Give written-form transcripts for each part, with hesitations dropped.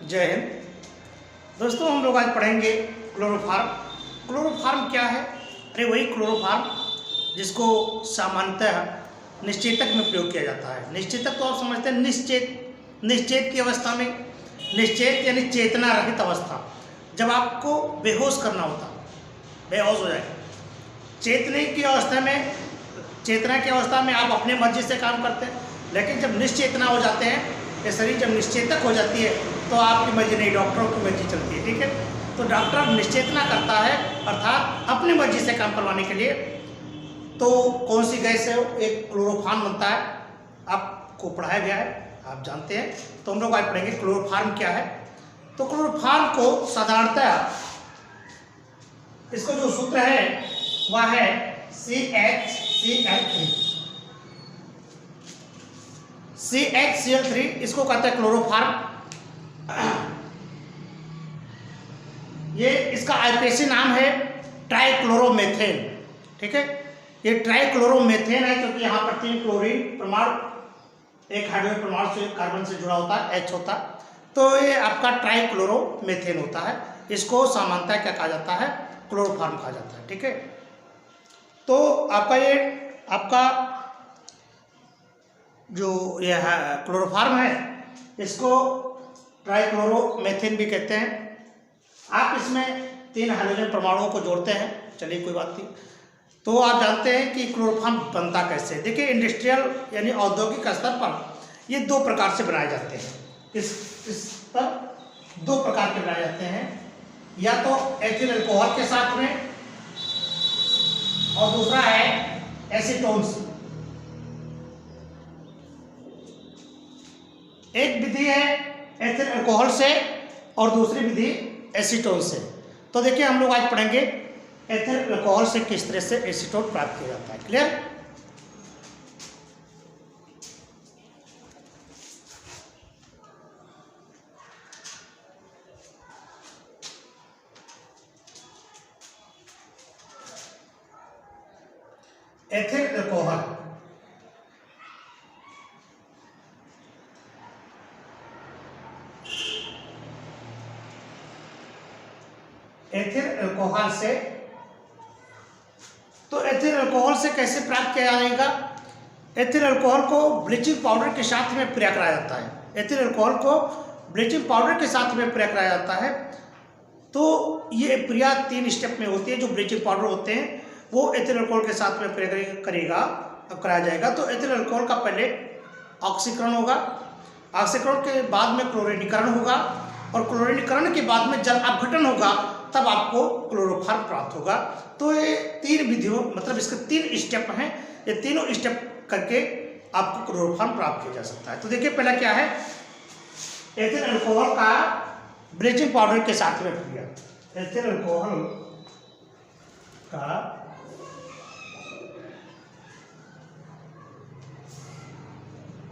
जय हिंद। दोस्तों, हम लोग आज पढ़ेंगे क्लोरोफार्म। क्लोरोफार्म क्या है? अरे वही क्लोरोफार्म जिसको सामान्यतः निश्चेतक में प्रयोग किया जाता है। निश्चेतक तो आप समझते हैं, निश्चेत की अवस्था में, निश्चेत यानी चेतना रहित अवस्था, जब आपको बेहोश करना होता, बेहोश हो जाए। चेतना की अवस्था में आप अपने मर्जी से काम करते हैं, लेकिन जब निश्चेतना हो जाते हैं, ये शरीर जब निश्चेतक हो जाती है तो आपकी मर्जी नहीं, डॉक्टरों की मर्जी चलती है। ठीक है, तो डॉक्टर निश्चेतना करता है, अर्थात अपनी मर्जी से काम करवाने के लिए। तो कौन सी गैस है? एक क्लोरोफार्म बनता है, आपको पढ़ाया गया है, आप जानते हैं। तो हम लोग आज पढ़ेंगे क्लोरोफार्म क्या है। तो क्लोरोफार्म को साधारणतः इसका जो सूत्र है वह है CHCl3। इसको कहते हैं क्लोरोफार्म। ये इसका आईपीएसी नाम है ट्राइक्लोरोमेथेन। ठीक है, ये ट्राइक्लोरोमेथेन है क्योंकि यहाँ पर 3 क्लोरीन परमाणु, एक हाइड्रोजन परमाणु से कार्बन से जुड़ा होता है, H होता है, तो ये आपका ट्राइक्लोरोमेथेन होता है। इसको सामान्यतः क्या कहा जाता है? क्लोरोफार्म कहा जाता है। ठीक है, तो आपका जो यह क्लोरोफार्म है, इसको ट्राइक्लोरोमेथेन भी कहते हैं। आप इसमें 3 हाइड्रोजन परमाणुओं को जोड़ते हैं, चलिए कोई बात नहीं। तो आप जानते हैं कि क्लोरोफार्म बनता कैसे है। देखिए, इंडस्ट्रियल यानी औद्योगिक स्तर पर ये 2 प्रकार से बनाए जाते हैं। इस पर 2 प्रकार के बनाए जाते हैं, या तो एथिल अल्कोहल के साथ में, और दूसरा है एसीटोन्स। एक विधि है एथिल अल्कोहल से और दूसरी विधि एसीटोन से। तो देखिए, हम लोग आज पढ़ेंगे एथिल अल्कोहल से किस तरह से एसीटोन प्राप्त किया जाता है। क्लियर? एथिल अल्कोहल से, तो एथिल अल्कोहल से कैसे प्राप्त किया जाएगा? एथिल अल्कोहल को ब्लीचिंग पाउडर के साथ में प्रयोग कराया जाता है। एथिल अल्कोहल को ब्लीचिंग पाउडर के साथ में प्रयोग कराया जाता है। तो ये प्रक्रिया 3 स्टेप में होती है। जो ब्लीचिंग पाउडर होते हैं वो एथिल अल्कोहल के साथ में प्रयोग कराया जाएगा। तो एथिल अल्कोहल का पहले ऑक्सीकरण होगा, ऑक्सीकरण के बाद में क्लोरीनीकरण होगा, और क्लोरीनीकरण के बाद में जल अपघटन होगा, तब आपको क्लोरोफार्म प्राप्त होगा। तो ये 3 विधियों, मतलब इसके 3 स्टेप हैं। ये तीनों स्टेप करके आपको क्लोरोफार्म प्राप्त किया जा सकता है। तो देखिए, पहला क्या है? एथिल अल्कोहल का ब्लीचिंग पाउडर के साथ में प्रक्रिया। एथिल अल्कोहल का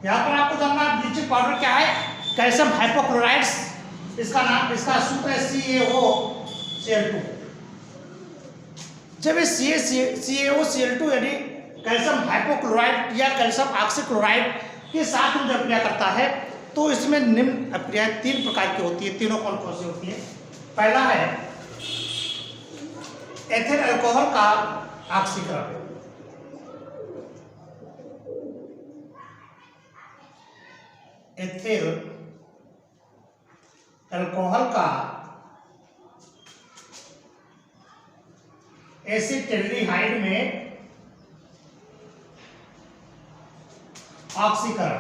यहाँ पर आपको जानना है ब्लीचिंग पाउडर क्या है। कैल्शियम हाइपोक्लोराइड्स इसका नाम, इसका सूत्र है CaOCl2। जब ये CaOCl2 यानी कैल्शियम हाइपोक्लोराइड या कैल्शियम ऑक्सीक्लोराइड के साथ में जब क्रिया करता है, तो इसमें निम्न अभिक्रियाएं 3 प्रकार की होती है। तीनों कौन कौन सी होती है? पहला है एथिल अल्कोहल का ऑक्सीकरण। एथिल अल्कोहल का एसिटाल्डिहाइड में ऑक्सीकरण।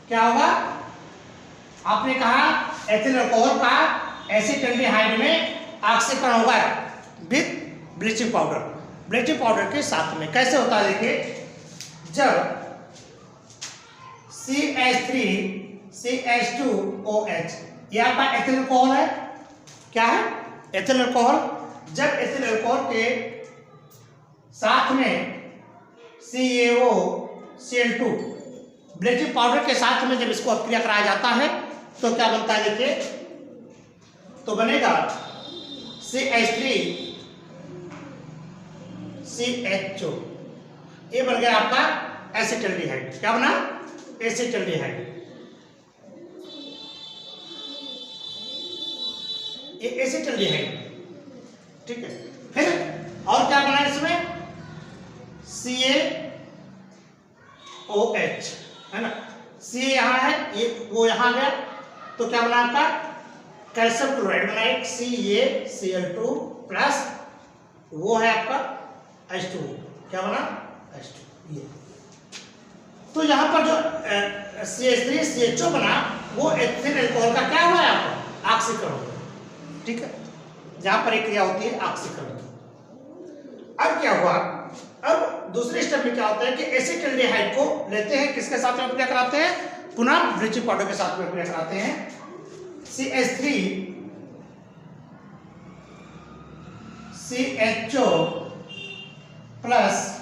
क्या होगा? आपने कहा एथिल अल्कोहल का एसिटाल्डिहाइड में ऑक्सीकरण होगा with bleaching powder. Bleaching powder के साथ में कैसे होता है? देखिए, जब CH3CH2OH ये आपका एथिल अल्कोहल है। क्या है? Ethyl alcohol. जब एथिल अल्कोहल के साथ में CaOCl2 ब्लीचिंग पाउडर के साथ में जब इसको अभिक्रिया कराया जाता है, तो क्या बनता है? देखिए, तो बनेगा CH3CHO। ये बन गया आपका एसिटाल्डिहाइड। क्या बना? एसिटाल्डिहाइड। ये एसिटल्डिहाइड, ठीक है। फिर और क्या बना इसमें, CaOH, है ना, Ca यहाँ है, ये वो यहाँ गया, तो क्या बना आपका कैल्शियम क्लोराइड बना, एक CaCl2 प्लस वो है आपका H2O, क्या बना H2, ये। तो यहाँ पर जो CH3CHO बना वो एथिल अल्कोहल का क्या हुआ है आपका ऑक्सीकरण, ठीक है, जहां पर एक क्रिया होती है ऑक्सीकरण। अब क्या हुआ, अब दूसरे स्टेप में क्या होता है कि एसिटल्डिहाइड को लेते हैं, किसके साथ में क्रिया कराते हैं, पुनः ब्लीचिंग पाउडर के साथ में क्रिया कराते हैं, CH3CHO प्लस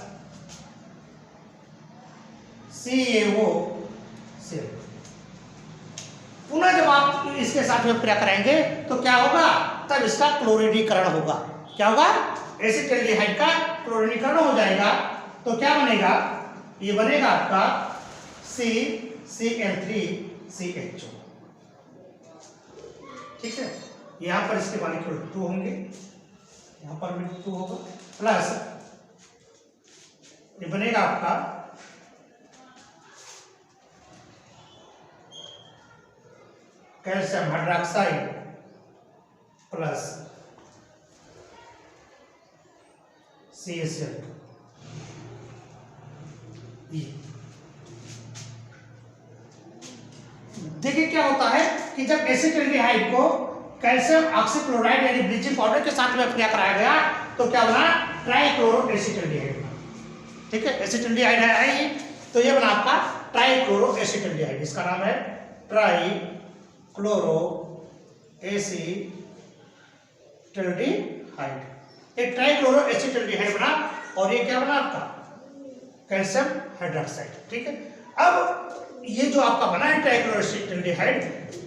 CaOCl। पुनः जब आप इसके साथ में क्रिया कराएंगे तो क्या होगा, तब इसका क्लोरीनीकरण होगा, क्या होगा, एसिटल्डिहाइड का क्लोरीनीकरण हो जाएगा, तो क्या बनेगा, ये बनेगा आपका CCl3CHO, ठीक है। यहां पर इसके मॉलिक्यूल 2 होंगे, यहां पर भी 2 होगा, प्लस ये बनेगा आपका कैल्शियम हाइड्रोक्साइड प्लस CaCl2। देखिए क्या होता है कि जब एसिटल्डिहाइड को कैल्शियम ऑक्सीक्लोराइड यानी ब्लीचिंग पाउडर के साथ में क्रिया कराया गया तो क्या बना, ट्राइक्लोरो एसिटल्डिहाइड, ठीक है। एसिटल्डिहाइड है ये, तो ये बना आपका ट्राइक्लोरो एसिटल्डिहाइड, इसका नाम है ट्राइक्लोरो एसिटल्डिहाइड। एक ट्राइक्लोरो एसिटल्डिहाइड बना और ये क्या बना आपका कैल्शियम हाइड्रोक्साइड, ठीक है। अब ये जो आपका बना है ट्राइक्लोरो एसिटल्डिहाइड,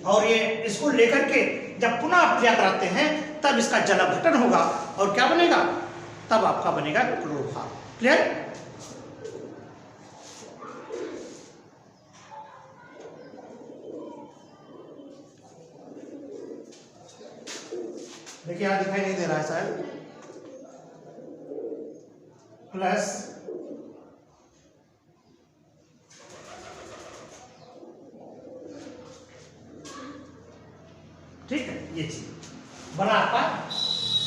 और ये इसको लेकर के जब पुनः आप क्रिया कराते हैं तब इसका जलावटन होगा और क्या बनेगा, तब आपका बनेगा क्लोरोफॉर्म। क्लियर, देखिए यहां दिखाई नहीं दे रहा है शायद, प्लस ठीक है, ये चीज बना आपका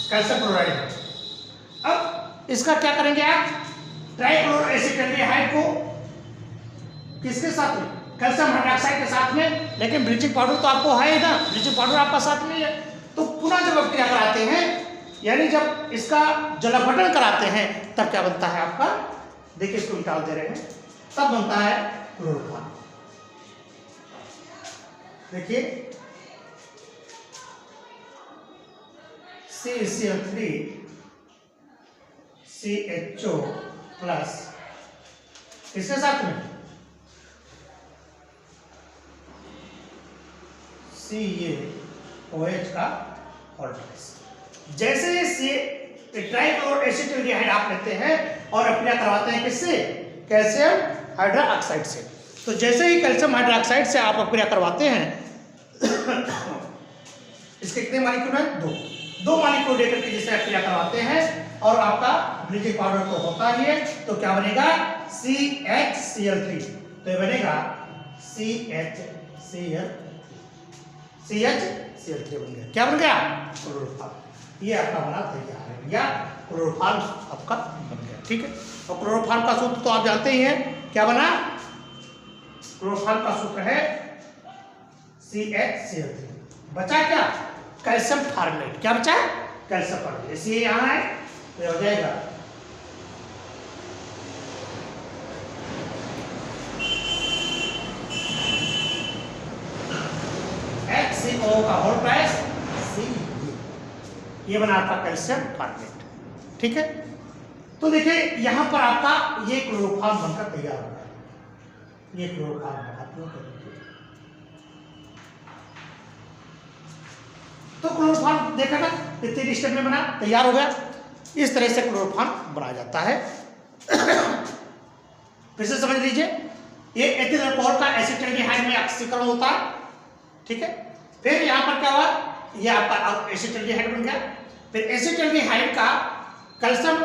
कैल्शियम क्लोराइड। अब इसका क्या करेंगे आप, ट्राइक्लोरो एसिटल्डिहाइड को किसके साथ में, कैल्शियम हाइड्रोक्साइड के साथ में, लेकिन ब्लीचिंग पाउडर तो आपको है ही ना, ब्लीचिंग पाउडर आपका साथ में है, तो पुनः जब आप क्रिया कराते हैं यानी जब इसका जलावटन कराते हैं तब क्या बनता है आपका, देखिए इसको निकाल दे रहे हैं, तब बनता है क्लोरोफॉर्म। देखिए CCl3CHO प्लस किसके साथ में, CaOH का ऑल्टर्नेस। जैसे ये ट्राइक्लोरो एसिटल्डिहाइड आप लेते हैं और क्रिया करवाते हैं किससे, कैल्शियम हाइड्रोक्साइड से, तो जैसे ही कैल्शियम हाइड्रोक्साइड से आप क्रिया करवाते हैं इसके कितने मॉलिक्यूल हैं, दो मॉलिक्यूल लेकर के जिसे क्रिया करवाते हैं और आपका ब्लीचिंग पाउडर तो होता ही है, तो क्या बनेगा CHCl3, तो ये बनेगा CHCl3 बन गया, क्या बन गया, क्लोरोफॉर्म। ये आपका बना तैयार है, या क्लोरोफॉर्म आपका बन गया, ठीक है। और क्लोरोफॉर्म का सूत्र तो आप जानते ही हैं, क्या बना, क्लोरोफॉर्म का सूत्र है CHCl3, बचा क्या, कैल्शियम फॉर्मेट, क्या बचा है, कैल्शियम फॉर्मेट, इसलिए यहां है तो हो जाएगा HCO का होल प्राइस C, ये बना आपका कैल्शियम फॉर्मेट, ठीक है। तो देखिए यहां पर आपका ये क्लोरोफॉर्म बनकर तैयार हो गया, ये क्लोरोफॉर्म बना, तो क्लोरोफॉर्म देखा था कितने स्टेप में बना, तैयार हो गया। इस तरह से क्लोरोफॉर्म बनाया जाता है। फिर से समझ लीजिए, ये एथिल अल्कोहल का एसिटल्डिहाइड में ऑक्सीकरण होता है, ठीक है। फिर यहां पर क्या हुआ, ये आपका एसिटाल्डिहाइड बन गया। फिर एसिटाल्डिहाइड का कैल्शियम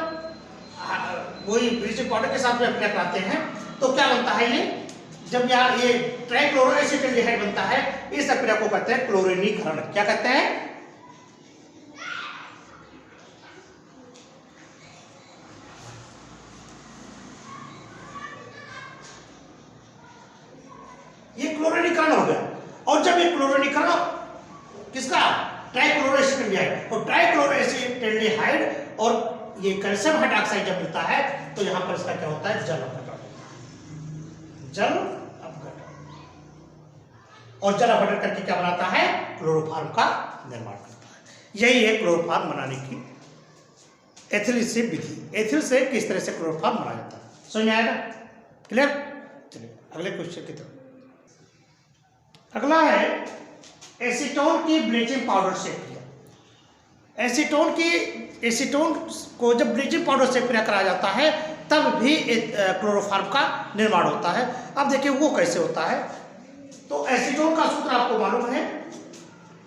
वही ब्लीचिंग पाउडर के साथ में अप्लाई कराते हैं तो क्या बनता है ये, जब यहाँ ये ट्राइक्लोरोएसिटाल्डिहाइड बनता है, इस प्रक्रिया को कहते हैं क्लोरीनीकरण। क्या कहते हैं? ये क्लोरीनीकरण हो गया। और जब ये क्लोरीनीकरण किसका, ट्राइक्लोरोएसिटाल्डिहाइड, और ट्राइक्लोरोएसिटाल्डिहाइड और ये कैल्शियम हाइड्रोक्साइड जब मिलता है तो यहां पर इसका क्या होता है, जल अपघटन। जल अपघटन, और जल अपघटन करके क्या बनाता है, क्लोरोफॉर्म का निर्माण करता है। यही है क्लोरोफॉर्म बनाने की एथिल से विधि। एथिल से किस तरह से क्लोरोफॉर्म बनाया जाता है, समझ में आएगा? क्लियर? चलिए अगले क्वेश्चन की तरफ। अगला है एसीटोन की ब्लीचिंग पाउडर से क्रिया। एसीटोन को जब ब्लीचिंग पाउडर से क्रिया कराया जाता है तब भी क्लोरोफॉर्म का निर्माण होता है। अब देखिए वो कैसे होता है। तो एसीटोन का सूत्र आपको मालूम है,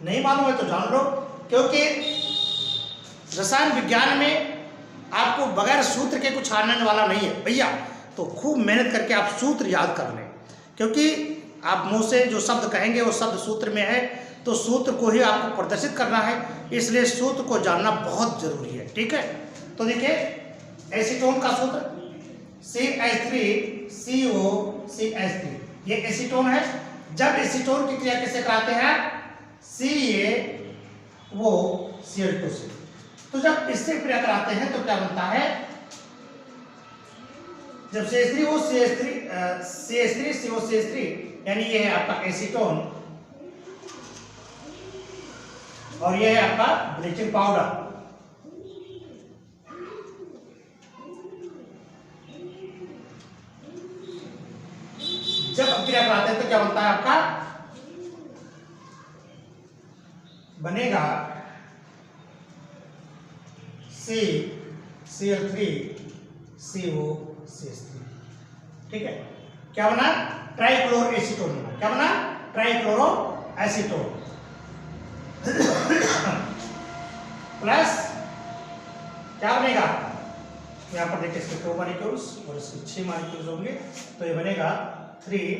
नहीं मालूम है तो जान लो, क्योंकि रसायन विज्ञान में आपको बगैर सूत्र के कुछ आने वाला नहीं है भैया। तो खूब मेहनत करके आप सूत्र याद कर लें, क्योंकि आप मुंह से जो शब्द कहेंगे वो शब्द सूत्र में है, तो सूत्र को ही आपको प्रदर्शित करना है, इसलिए सूत्र को जानना बहुत जरूरी है। ठीक है, तो देखिए एसीटोन का सूत्र CH3COCH3, ये एसीटोन है। जब एसीटोन की क्रिया किससे कराते हैं, CaOCl2 से। तो जब इससे क्रिया कराते हैं तो क्या बनता है, जब CH3COCH3 यानी ये है आपका एसीटोन और ये है आपका ब्लीचिंग पाउडर। जब क्रिया कराते हैं तो क्या बनता है आपका, बनेगा CCl3COCH3। ठीक है, क्या बना, ट्राइक्लोरोएसीटोन बना। क्या बना, ट्राइक्लोरोएसीटोन प्लस क्या बनेगा, यहां पर देखिए इसके 2 मॉलिक्यूल्स और इसके 6 मॉलिक्यूल्स होंगे, तो ये बनेगा 3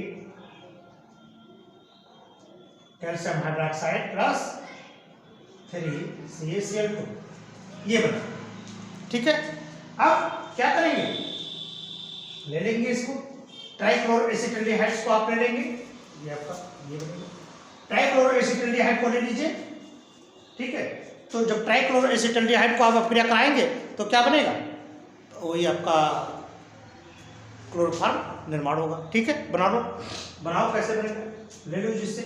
कैल्शियम हाइड्रोक्साइड प्लस 3 CaCl2, ये बना। ठीक है, अब क्या करेंगे, ले लेंगे इसको, ट्राइक्लोरोएसिटाल्डिहाइड्स को आप ले लेंगे, ये आपका ये बनेगा, ट्राइक्लोरोएसिटाल्डिहाइड को ले लीजिए। ठीक है, तो जब ट्राइक्लोरोएसिटाल्डिहाइड को आप अपक्रिया कराएंगे तो क्या बनेगा, वही आपका क्लोरोफॉर्म निर्माण होगा। ठीक है, बना लो, बनाओ कैसे बनेगा, ले लो जिससे,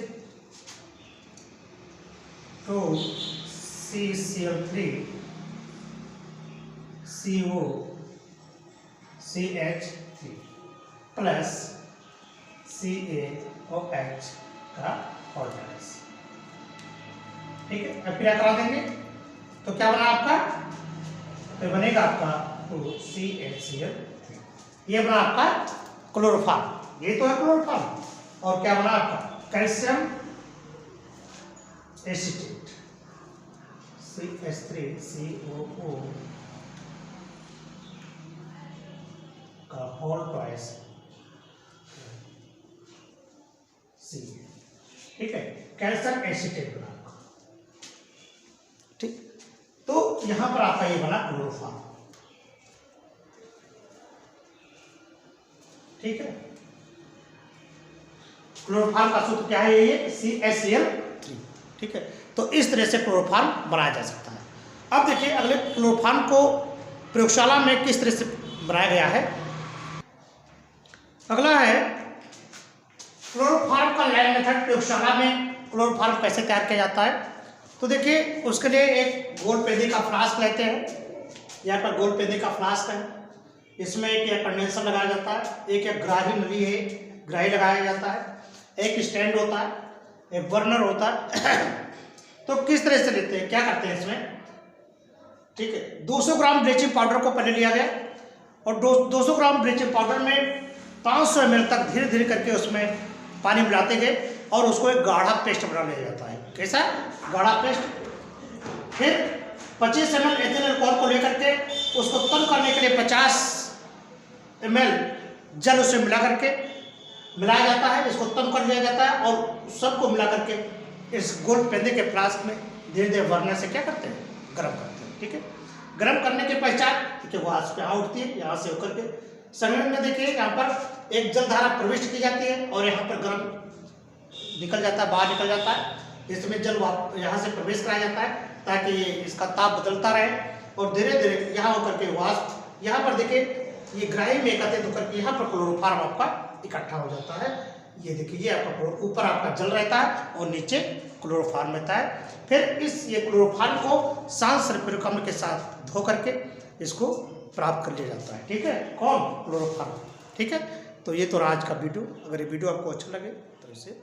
तो CCl3 COCH3 प्लस CaOH का ऑर्गेनाइज। ठीक है, अब क्रिया करा देंगे तो क्या बना आपका, तो बनेगा आपका 2CHCl3, ये बना आपका क्लोरोफॉर्म, ये तो है क्लोरोफॉर्म। और क्या बना आपका कैल्शियम एसीटेट CH3COO का होल ट्वाइस C। ठीक है, कैल्शियम एसीटेट बना। ठीक, तो यहां पर आपका ये बना क्लोरोफॉर्म। ठीक है, क्लोरोफॉर्म का सूत्र क्या है, ये CaCl3। ठीक है, तो इस तरह से क्लोरोफॉर्म बनाया जा सकता है। अब देखिए अगले क्लोरोफॉर्म को प्रयोगशाला में किस तरह से बनाया गया है। अगला है क्लोरोफॉर्म का लैब मेथड। प्रयोगशाला में क्लोरोफॉर्म कैसे तैयार किया जाता है, तो देखिए उसके लिए एक गोल पेंदे का फ्लास्क लेते हैं। यहाँ पर गोल पेंदे का फ्लास्क है, इसमें एक कंडेंसर लगाया जाता है, एक ग्राही नली है, ग्राही लगाया जाता है, एक स्टैंड होता है, एक बर्नर होता है। तो किस तरह से लेते हैं, क्या करते हैं इसमें, ठीक है, 200 ग्राम ब्लीचिंग पाउडर को पहले लिया गया और 200 ग्राम ब्लीचिंग पाउडर में 500 ml तक धीरे धीरे करके उसमें पानी मिलाते गए और उसको एक गाढ़ा पेस्ट बना लिया जाता है। कैसा गाढ़ा पेस्ट। फिर 25 ml एथिल अल्कोहल को लेकर के उसको तम करने के लिए 50 ml जल उसमें मिलाया जाता है। इसको तम कर लिया जाता है और सबको मिला करके इस गोल पेंदे के फ्लास्क में धीरे धीरे भरने से क्या करते हैं, गर्म करते हैं। ठीक है, गर्म करने के पश्चात देखिए वाष्प यहाँ उठती है, यहाँ से होकर के समय में देखिए यहाँ पर एक जल धारा प्रविष्ट की जाती है और यहाँ पर गर्म निकल जाता है, बाहर निकल जाता है। इसमें जल यहाँ से प्रवेश कराया जाता है ताकि इसका ताप बदलता रहे और धीरे धीरे यहाँ होकर के वाष्प यहाँ पर देखिए ये ग्राही में एकत्रित होकर के यहाँ पर क्लोरोफॉर्म आपका इकट्ठा हो जाता है। ये देखिए ये आपका ऊपर आपका जल रहता है और नीचे क्लोरोफॉर्म रहता है। फिर ये क्लोरोफॉर्म को सांस सल्फ्यूरिक अम्ल के साथ धो करके इसको प्राप्त कर लिया जाता है। ठीक है, कौन, क्लोरोफॉर्म। ठीक है, तो ये तो आज का वीडियो। अगर ये वीडियो आपको अच्छा लगे तो इसे